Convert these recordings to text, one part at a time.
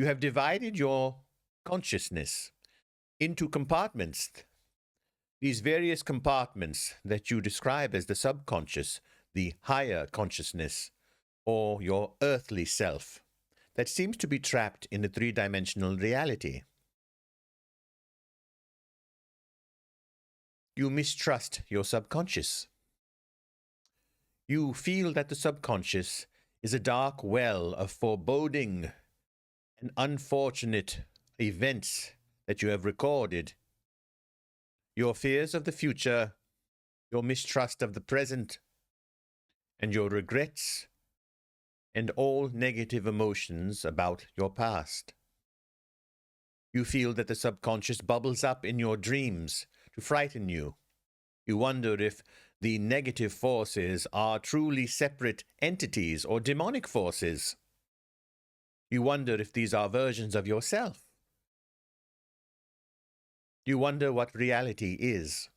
You have divided your consciousness into compartments. These various compartments that you describe as the subconscious, the higher consciousness, or your earthly self, that seems to be trapped in a three-dimensional reality. You mistrust your subconscious. You feel that the subconscious is a dark well of foreboding and unfortunate events that you have recorded. Your fears of the future, your mistrust of the present, and your regrets, and all negative emotions about your past. You feel that the subconscious bubbles up in your dreams to frighten you. You wonder if the negative forces are truly separate entities or demonic forces. You wonder if these are versions of yourself. You wonder what reality is.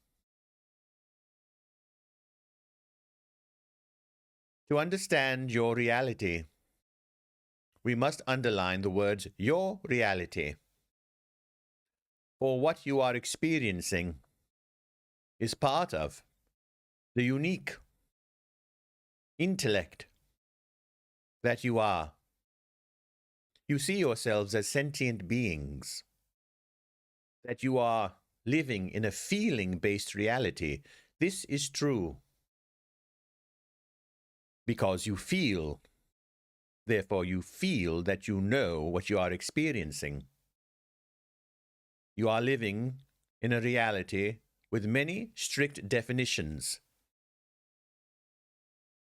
To understand your reality, we must underline the words your reality. For what you are experiencing is part of the unique intellect that you are. You see yourselves as sentient beings, that you are living in a feeling-based reality. This is true because you feel. Therefore, you feel that you know what you are experiencing. You are living in a reality with many strict definitions.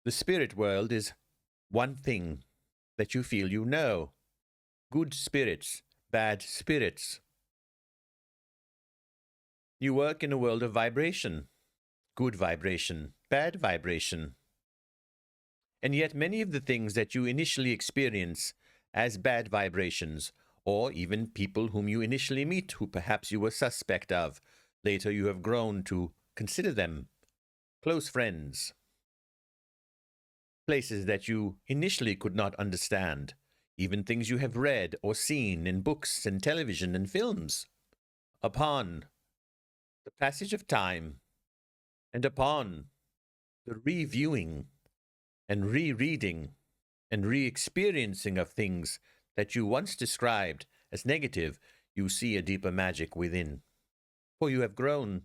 The spirit world is one thing that you feel you know. Good spirits, bad spirits. You work in a world of vibration. Good vibration, bad vibration. And yet many of the things that you initially experience as bad vibrations, or even people whom you initially meet who perhaps you were suspect of, later you have grown to consider them close friends. Places that you initially could not understand, even things you have read or seen in books and television and films. Upon the passage of time and upon the reviewing and rereading and re-experiencing of things that you once described as negative, you see a deeper magic within. For you have grown.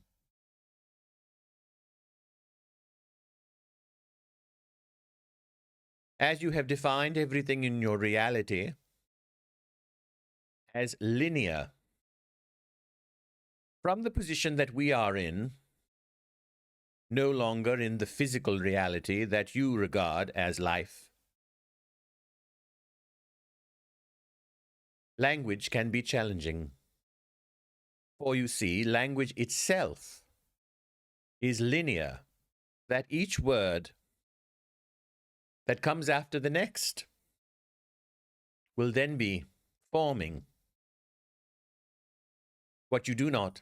As you have defined everything in your reality as linear, from the position that we are in, no longer in the physical reality that you regard as life, language can be challenging. For you see, language itself is linear, that each word that comes after the next will then be forming what you do not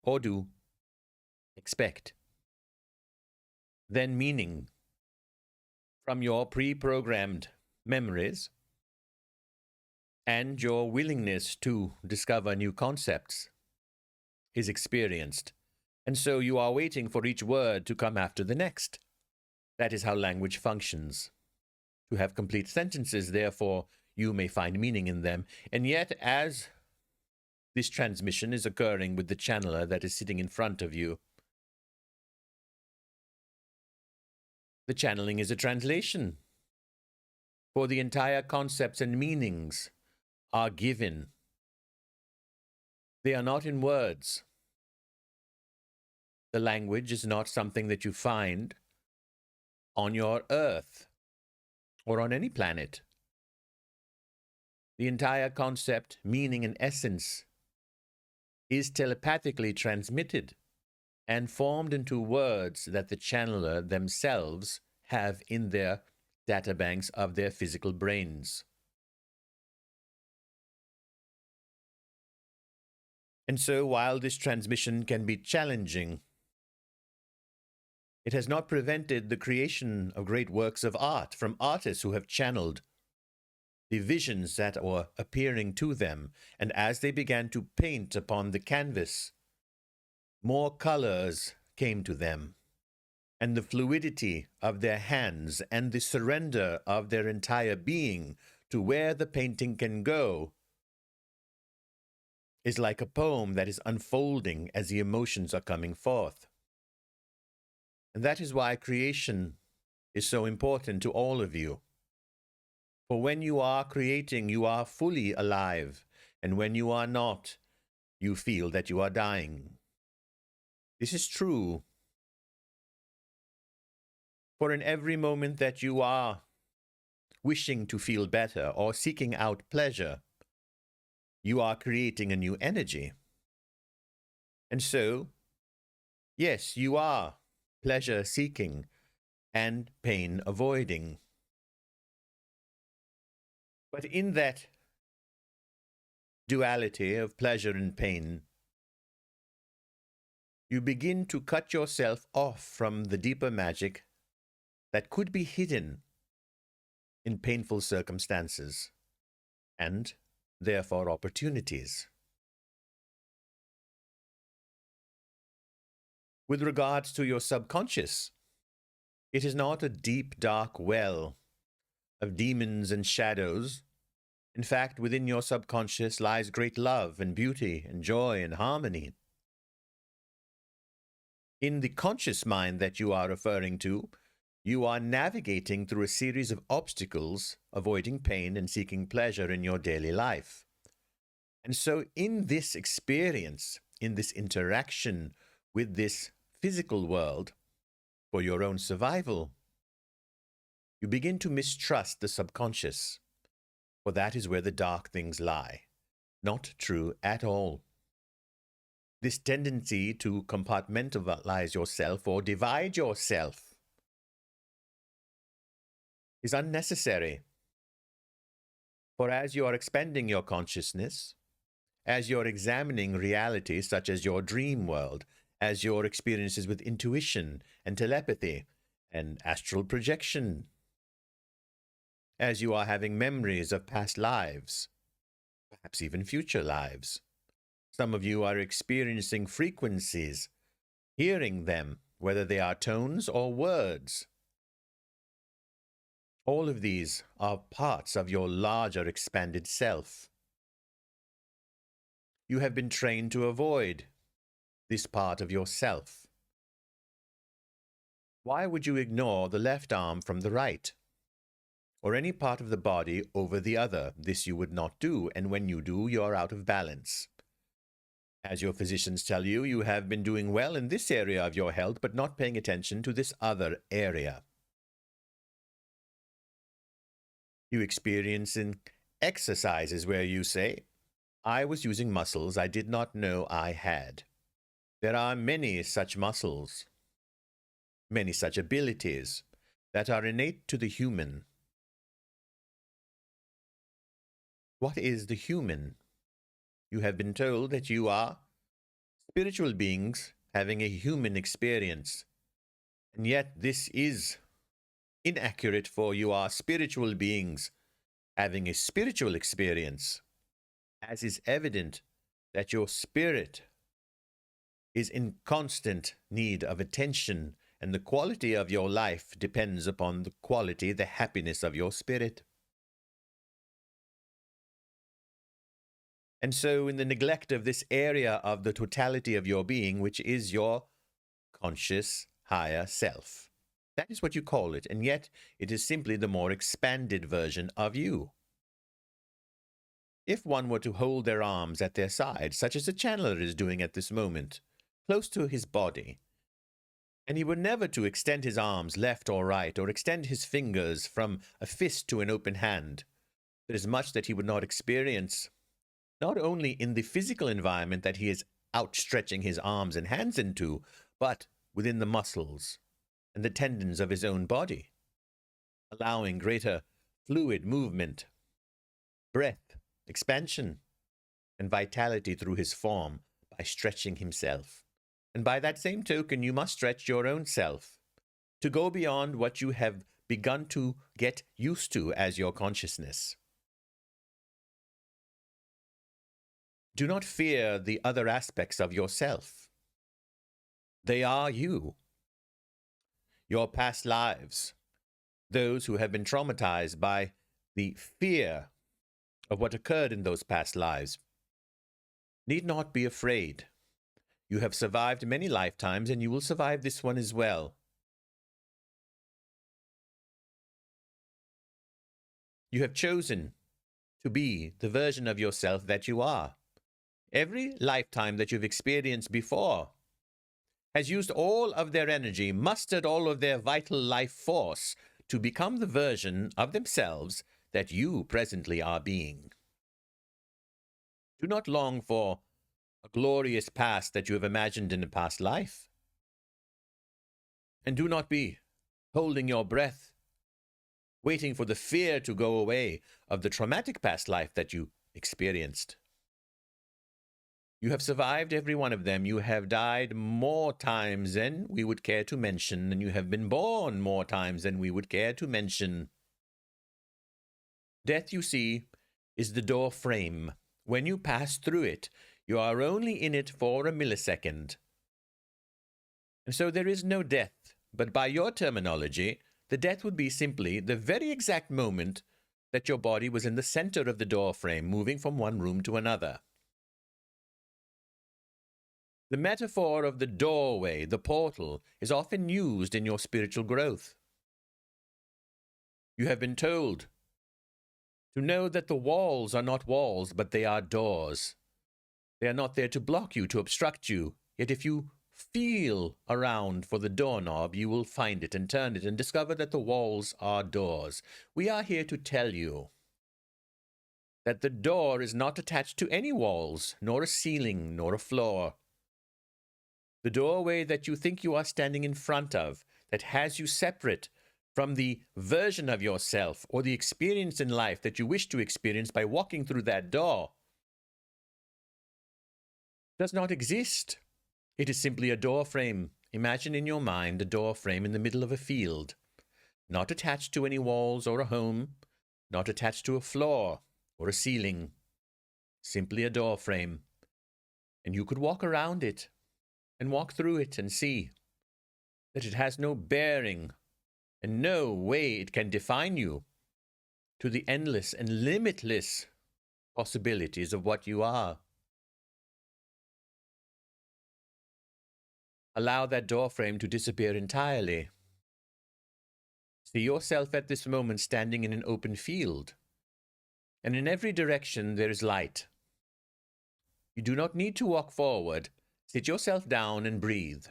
or do expect. Then meaning from your pre-programmed memories and your willingness to discover new concepts is experienced. And so you are waiting for each word to come after the next. That is how language functions. To have complete sentences, therefore, you may find meaning in them. And yet, as this transmission is occurring with the channeler that is sitting in front of you, the channeling is a translation. For the entire concepts and meanings are given. They are not in words. The language is not something that you find on your earth or on any planet. The entire concept, meaning, and essence is telepathically transmitted and formed into words that the channeler themselves have in their databanks of their physical brains. And so, while this transmission can be challenging, it has not prevented the creation of great works of art from artists who have channeled the visions that were appearing to them, and as they began to paint upon the canvas, more colors came to them, and the fluidity of their hands and the surrender of their entire being to where the painting can go is like a poem that is unfolding as the emotions are coming forth. And that is why creation is so important to all of you. For when you are creating, you are fully alive, and when you are not, you feel that you are dying. This is true. For in every moment that you are wishing to feel better or seeking out pleasure, you are creating a new energy. And so, yes, you are pleasure seeking and pain avoiding. But in that duality of pleasure and pain, you begin to cut yourself off from the deeper magic that could be hidden in painful circumstances and therefore opportunities. With regards to your subconscious, it is not a deep, dark well of demons and shadows. In fact, within your subconscious lies great love and beauty and joy and harmony. In the conscious mind that you are referring to, you are navigating through a series of obstacles, avoiding pain and seeking pleasure in your daily life. And so in this experience, in this interaction with this physical world, for your own survival, you begin to mistrust the subconscious, for that is where the dark things lie. Not true at all. This tendency to compartmentalize yourself or divide yourself is unnecessary. For as you are expanding your consciousness, as you're examining reality such as your dream world, as your experiences with intuition and telepathy and astral projection, as you are having memories of past lives, perhaps even future lives. Some of you are experiencing frequencies, hearing them, whether they are tones or words. All of these are parts of your larger expanded self. You have been trained to avoid this part of yourself. Why would you ignore the left arm from the right, or any part of the body over the other? This you would not do, and when you do, you are out of balance. As your physicians tell you, you have been doing well in this area of your health, but not paying attention to this other area. You experience in exercises where you say, I was using muscles I did not know I had. There are many such muscles, many such abilities that are innate to the human. What is the human? You have been told that you are spiritual beings having a human experience. And yet this is inaccurate, for you are spiritual beings having a spiritual experience, as is evident that your spirit is in constant need of attention, and the quality of your life depends upon the quality, the happiness of your spirit. And so in the neglect of this area of the totality of your being, which is your conscious higher self, that is what you call it, and yet it is simply the more expanded version of you. If one were to hold their arms at their side, such as a channeler is doing at this moment, close to his body, and he were never to extend his arms left or right, or extend his fingers from a fist to an open hand, there is much that he would not experience, not only in the physical environment that he is outstretching his arms and hands into, but within the muscles and the tendons of his own body, allowing greater fluid movement, breath, expansion, and vitality through his form by stretching himself. And by that same token, you must stretch your own self to go beyond what you have begun to get used to as your consciousness. Do not fear the other aspects of yourself. They are you. Your past lives, those who have been traumatized by the fear of what occurred in those past lives, need not be afraid. You have survived many lifetimes, and you will survive this one as well. You have chosen to be the version of yourself that you are. Every lifetime that you've experienced before has used all of their energy, mustered all of their vital life force to become the version of themselves that you presently are being. Do not long for a glorious past that you have imagined in a past life. And do not be holding your breath, waiting for the fear to go away of the traumatic past life that you experienced. You have survived every one of them. You have died more times than we would care to mention, and you have been born more times than we would care to mention. Death, you see, is the door frame. When you pass through it, you are only in it for a millisecond. And so there is no death, but by your terminology, the death would be simply the very exact moment that your body was in the center of the door frame, moving from one room to another. The metaphor of the doorway, the portal, is often used in your spiritual growth. You have been told to know that the walls are not walls, but they are doors. They are not there to block you, to obstruct you. Yet if you feel around for the doorknob, you will find it and turn it and discover that the walls are doors. We are here to tell you that the door is not attached to any walls, nor a ceiling, nor a floor. The doorway that you think you are standing in front of, that has you separate from the version of yourself or the experience in life that you wish to experience by walking through that door, does not exist. It is simply a door frame. Imagine in your mind a door frame in the middle of a field, not attached to any walls or a home, not attached to a floor or a ceiling, simply a door frame. And you could walk around it and walk through it and see that it has no bearing and no way it can define you to the endless and limitless possibilities of what you are. Allow that doorframe to disappear entirely. See yourself at this moment standing in an open field, and in every direction there is light. You do not need to walk forward. Sit yourself down and breathe.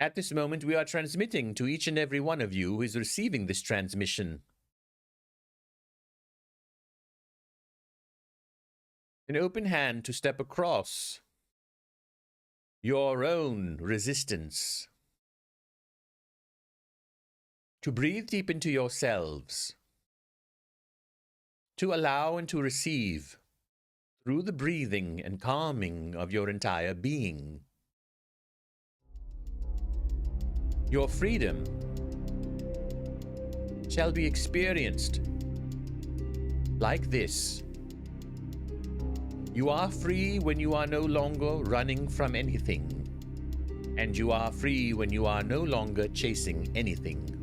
At this moment, we are transmitting to each and every one of you who is receiving this transmission an open hand to step across your own resistance, to breathe deep into yourselves, to allow and to receive through the breathing and calming of your entire being. Your freedom shall be experienced like this. You are free when you are no longer running from anything, and you are free when you are no longer chasing anything.